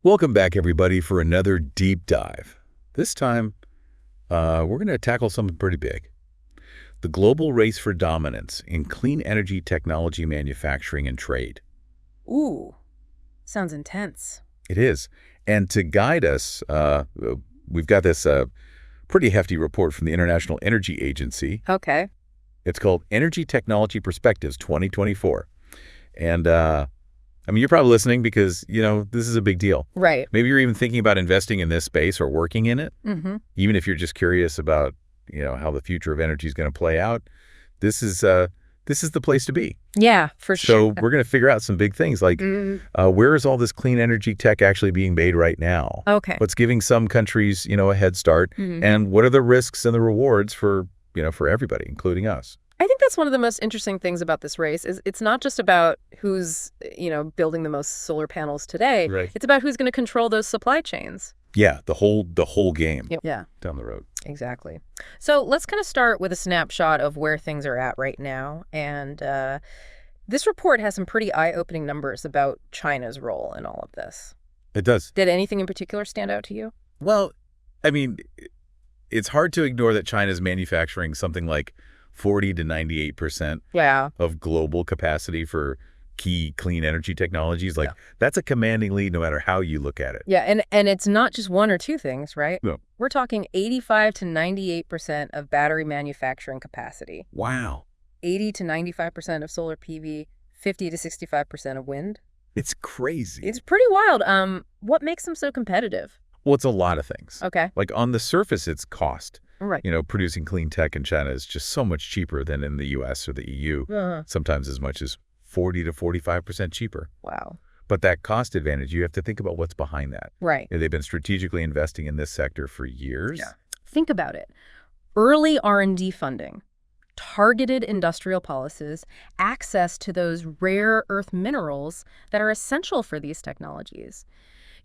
Welcome back, everybody, for another deep dive. This time, we're going to tackle something pretty big. The global race for dominance in clean energy technology manufacturing and trade. Ooh, sounds intense. It is. And to guide us, we've got this pretty hefty report from the International Energy Agency. Okay. It's called Energy Technology Perspectives 2024. And you're probably listening because, this is a big deal. Right. Maybe you're even thinking about investing in this space or working in it. Mm-hmm. Even if you're just curious about, how the future of energy is going to play out. This is the place to be. Yeah, for sure. So we're going to figure out some big things like where is all this clean energy tech actually being made right now? Okay. What's giving some countries, a head start? Mhm. And what are the risks and the rewards for everybody, including us? I think that's one of the most interesting things about this race is it's not just about who's, building the most solar panels today. Right. It's about who's going to control those supply chains. Yeah, the whole game Yeah, down the road. exactly. So let's kind of start with a snapshot of where things are at right now. And this report has some pretty eye-opening numbers about China's role in all of this. It does. Did anything in particular stand out to you? Well, it's hard to ignore that China's manufacturing something like 40 to 98% Yeah. of global capacity for key clean energy technologies. Yeah. That's a commanding lead no matter how you look at it. Yeah, and it's not just one or two things, right? No. We're talking 85 to 98% of battery manufacturing capacity, Wow. 80 to 95% of solar PV, 50 to 65% of wind. It's crazy. It's pretty wild. What makes them so competitive? Well, it's a lot of things. Okay. Like on the surface, it's cost. Right. Producing clean tech in China is just so much cheaper than in the US or the EU, Uh-huh. sometimes as much as 40 to 45% cheaper. Wow. But that cost advantage, you have to think about what's behind that. Right. They've been strategically investing in this sector for years. Yeah. Think about it. Early R&D funding, targeted industrial policies, access to those rare earth minerals that are essential for these technologies.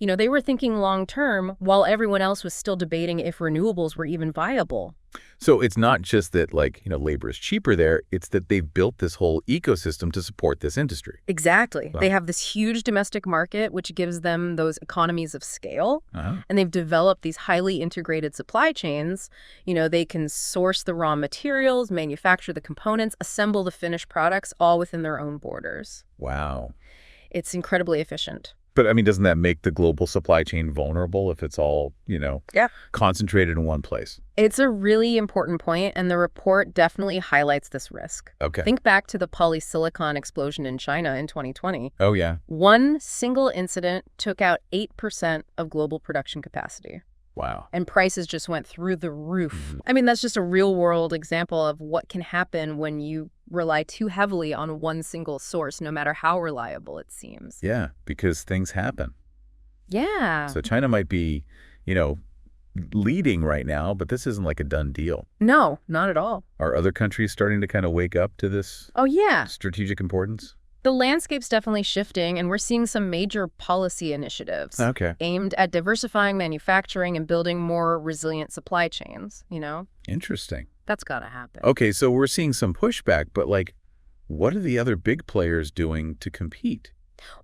They were thinking long term while everyone else was still debating if renewables were even viable. So it's not just that, labor is cheaper there. It's that they've built this whole ecosystem to support this industry. Exactly. Wow. They have this huge domestic market, which gives them those economies of scale. Uh-huh. And they've developed these highly integrated supply chains. They can source the raw materials, manufacture the components, assemble the finished products, all within their own borders. Wow. It's incredibly efficient. But, doesn't that make the global supply chain vulnerable if it's all, Yeah. concentrated in one place? It's a really important point, and the report definitely highlights this risk. Okay. Think back to the polysilicon explosion in China in 2020. Oh, yeah. One single incident took out 8% of global production capacity, Wow. and prices just went through the roof. Mhm. That's just a real-world example of what can happen when you rely too heavily on one single source, no matter how reliable it seems. Yeah, because things happen. Yeah. So China might be, leading right now, but this isn't like a done deal. No, not at all. Are other countries starting to kind of wake up to this Oh, yeah. strategic importance? The landscape's definitely shifting, and we're seeing some major policy initiatives Okay. aimed at diversifying manufacturing and building more resilient supply chains, Interesting. That's got to happen. Okay, so we're seeing some pushback, but what are the other big players doing to compete?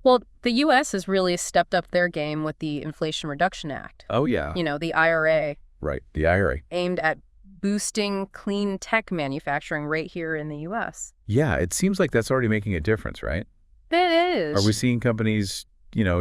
Well, the U.S. has really stepped up their game with the Inflation Reduction Act. Oh, yeah. The IRA, Right, the IRA. aimed at boosting clean tech manufacturing right here in the U.S. Yeah, it seems like that's already making a difference, right? It is. Are we seeing companies,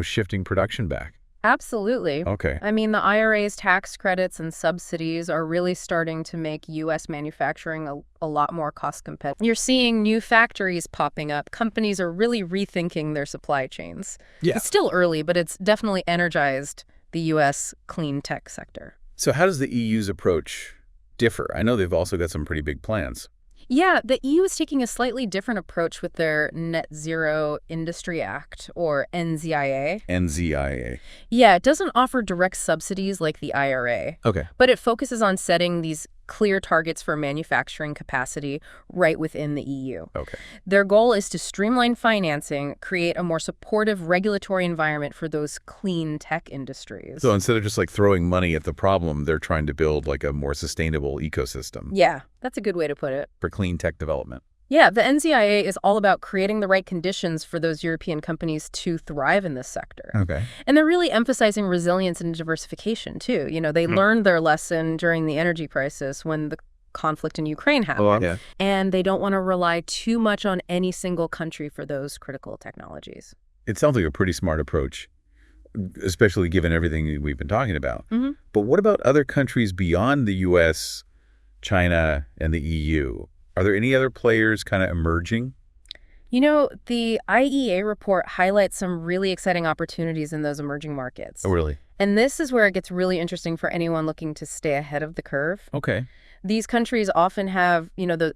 shifting production back? Absolutely. Okay. The IRA's tax credits and subsidies are really starting to make U.S. manufacturing a lot more cost competitive. You're seeing new factories popping up. Companies are really rethinking their supply chains. Yeah. It's still early, but it's definitely energized the U.S. clean tech sector. So how does the EU's approach differ? I know they've also got some pretty big plans. Yeah, the EU is taking a slightly different approach with their Net Zero Industry Act, or NZIA. NZIA. Yeah, it doesn't offer direct subsidies like the IRA, Okay. but it focuses on setting these clear targets for manufacturing capacity right within the EU. Okay. Their goal is to streamline financing, create a more supportive regulatory environment for those clean tech industries. So instead of just throwing money at the problem, they're trying to build a more sustainable ecosystem Yeah, that's a good way to put it. for clean tech development. Yeah, the NZIA is all about creating the right conditions for those European companies to thrive in this sector. Okay. And they're really emphasizing resilience and diversification, too. They learned their lesson during the energy crisis when the conflict in Ukraine happened. Yeah. And they don't want to rely too much on any single country for those critical technologies. It sounds like a pretty smart approach, especially given everything we've been talking about. Mm-hmm. But what about other countries beyond the U.S., China, and the EU? Are there any other players kind of emerging? The IEA report highlights some really exciting opportunities in those emerging markets. Oh, really? And this is where it gets really interesting for anyone looking to stay ahead of the curve. Okay. These countries often have, the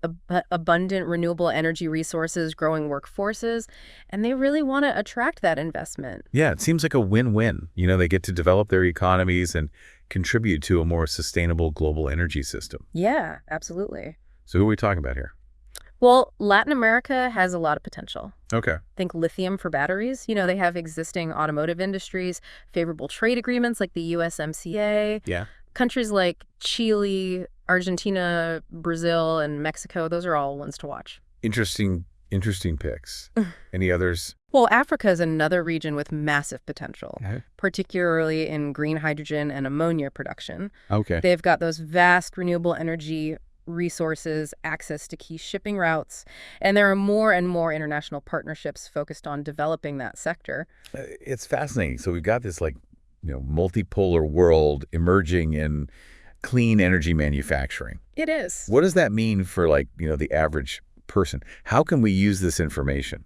abundant renewable energy resources, growing workforces, and they really want to attract that investment. Yeah, it seems like a win-win. They get to develop their economies and contribute to a more sustainable global energy system. Yeah, absolutely. So who are we talking about here? Well, Latin America has a lot of potential. Okay. Think lithium for batteries. They have existing automotive industries, favorable trade agreements like the USMCA. Yeah. Countries like Chile, Argentina, Brazil, and Mexico, those are all ones to watch. Interesting picks. Any others? Well, Africa is another region with massive potential, Okay. particularly in green hydrogen and ammonia production. Okay. They've got those vast renewable energy resources, access to key shipping routes, and there are more and more international partnerships focused on developing that sector. It's fascinating. So we've got this multipolar world emerging in clean energy manufacturing. It is. What does that mean for the average person? How can we use this information?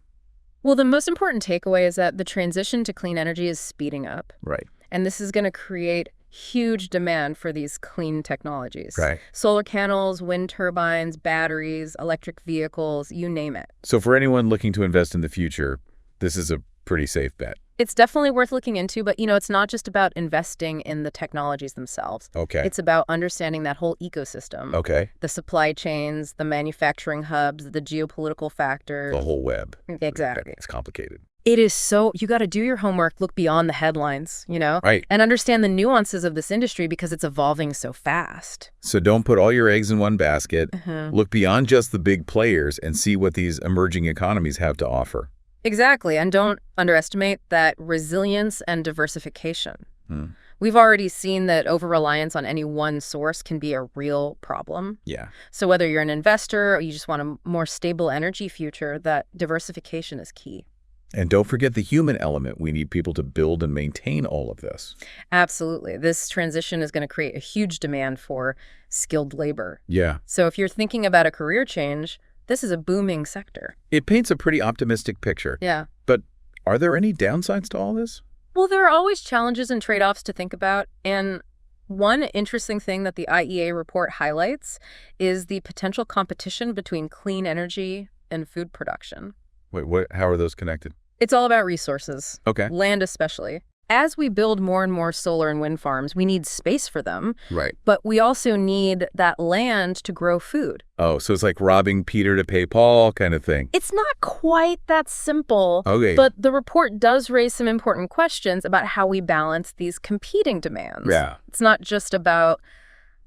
Well, the most important takeaway is that the transition to clean energy is speeding up. Right. And this is going to create huge demand for these clean technologies. Right. Solar panels, wind turbines, batteries, electric vehicles, you name it. So for anyone looking to invest in the future, this is a pretty safe bet. It's definitely worth looking into, but it's not just about investing in the technologies themselves. Okay. It's about understanding that whole ecosystem. Okay. The supply chains, the manufacturing hubs, the geopolitical factors. The whole web. Exactly. It's complicated. It is you got to do your homework, look beyond the headlines, Right. and understand the nuances of this industry because it's evolving so fast. So don't put all your eggs in one basket. Uh-huh. Look beyond just the big players and see what these emerging economies have to offer. Exactly. And don't underestimate that resilience and diversification. Hmm. We've already seen that over-reliance on any one source can be a real problem. Yeah. So whether you're an investor or you just want a more stable energy future, that diversification is key. And don't forget the human element. We need people to build and maintain all of this. Absolutely. This transition is going to create a huge demand for skilled labor. Yeah. So if you're thinking about a career change, this is a booming sector. It paints a pretty optimistic picture. Yeah. But are there any downsides to all this? Well, there are always challenges and trade-offs to think about. And one interesting thing that the IEA report highlights is the potential competition between clean energy and food production. Wait, how are those connected? It's all about resources. Okay. Land especially. As we build more and more solar and wind farms, we need space for them, Right. but we also need that land to grow food. Oh, so it's like robbing Peter to pay Paul kind of thing. It's not quite that simple, Okay. but the report does raise some important questions about how we balance these competing demands. Yeah. It's not just about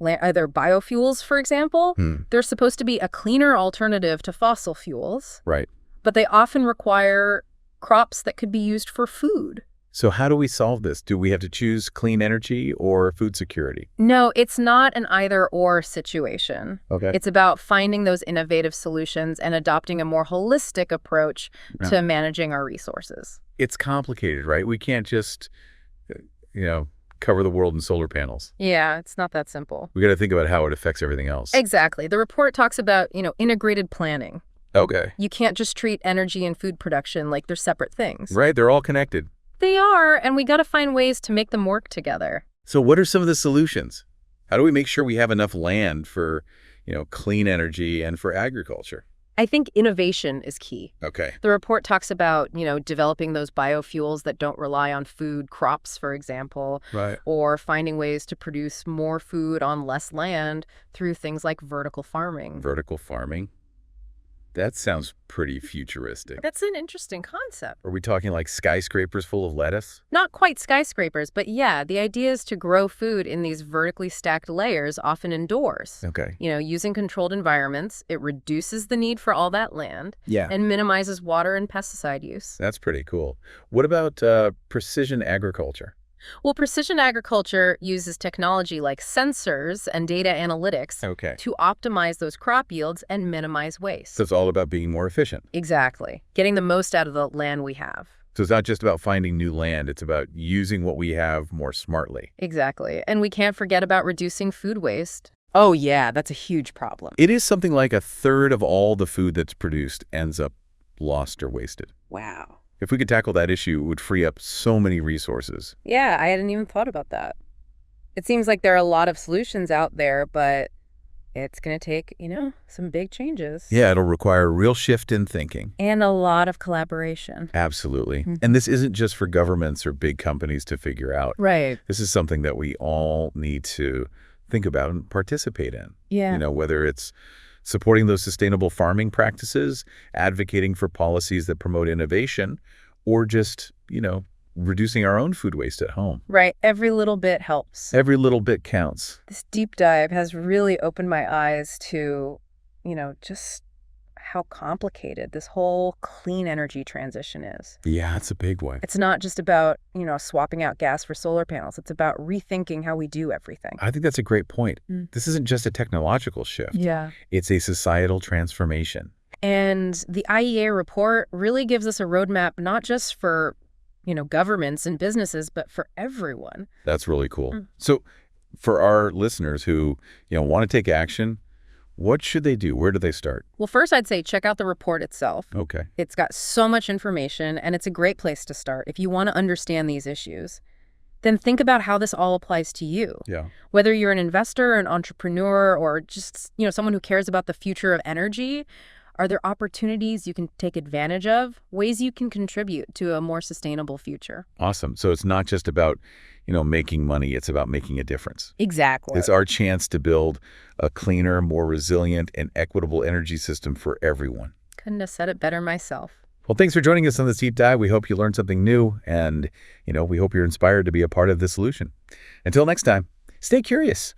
either biofuels, for example. They're supposed to be a cleaner alternative to fossil fuels, Right. but they often require crops that could be used for food. So how do we solve this? Do we have to choose clean energy or food security? No, it's not an either-or situation. Okay. It's about finding those innovative solutions and adopting a more holistic approach to managing our resources. It's complicated, right? We can't just, cover the world in solar panels. Yeah, it's not that simple. We got to think about how it affects everything else. Exactly. The report talks about, integrated planning. Okay. You can't just treat energy and food production like they're separate things. Right. They're all connected. They are, and we got to find ways to make them work together. So what are some of the solutions? How do we make sure we have enough land for, clean energy and for agriculture? I think innovation is key. Okay. The report talks about, developing those biofuels that don't rely on food crops, for example, Right. or finding ways to produce more food on less land through things like vertical farming. Vertical farming. That sounds pretty futuristic. That's an interesting concept. Are we talking like skyscrapers full of lettuce? Not quite skyscrapers, but yeah, the idea is to grow food in these vertically stacked layers, often indoors. Okay. Using controlled environments, it reduces the need for all that land Yeah. and minimizes water and pesticide use. That's pretty cool. What about precision agriculture? Well, precision agriculture uses technology like sensors and data analytics Okay. to optimize those crop yields and minimize waste. So it's all about being more efficient. Exactly. Getting the most out of the land we have. So it's not just about finding new land. It's about using what we have more smartly. Exactly. And we can't forget about reducing food waste. Oh, yeah, that's a huge problem. It is something like a third of all the food that's produced ends up lost or wasted. Wow. If we could tackle that issue, it would free up so many resources. Yeah, I hadn't even thought about that. It seems like there are a lot of solutions out there, but it's going to take, some big changes. Yeah, it'll require a real shift in thinking. And a lot of collaboration. Absolutely. And this isn't just for governments or big companies to figure out. Right. This is something that we all need to think about and participate in. Yeah. Whether it's supporting those sustainable farming practices, advocating for policies that promote innovation, or just, reducing our own food waste at home. Right. Every little bit helps. Every little bit counts. This deep dive has really opened my eyes to, just how complicated this whole clean energy transition is. Yeah, it's a big one. It's not just about, swapping out gas for solar panels. It's about rethinking how we do everything. I think that's a great point. This isn't just a technological shift. Yeah. It's a societal transformation. And the IEA report really gives us a roadmap, not just for, governments and businesses, but for everyone. That's really cool. So for our listeners who, want to take action, what should they do? Where do they start? Well, first I'd say check out the report itself. Okay. It's got so much information, and it's a great place to start if you want to understand these issues. Then think about how this all applies to you. Yeah. Whether you're an investor, an entrepreneur, or just, someone who cares about the future of energy, are there opportunities you can take advantage of, ways you can contribute to a more sustainable future? Awesome. So it's not just about, making money. It's about making a difference. Exactly. It's our chance to build a cleaner, more resilient, and equitable energy system for everyone. Couldn't have said it better myself. Well, thanks for joining us on this deep dive. We hope you learned something new, and, we hope you're inspired to be a part of the solution. Until next time, stay curious.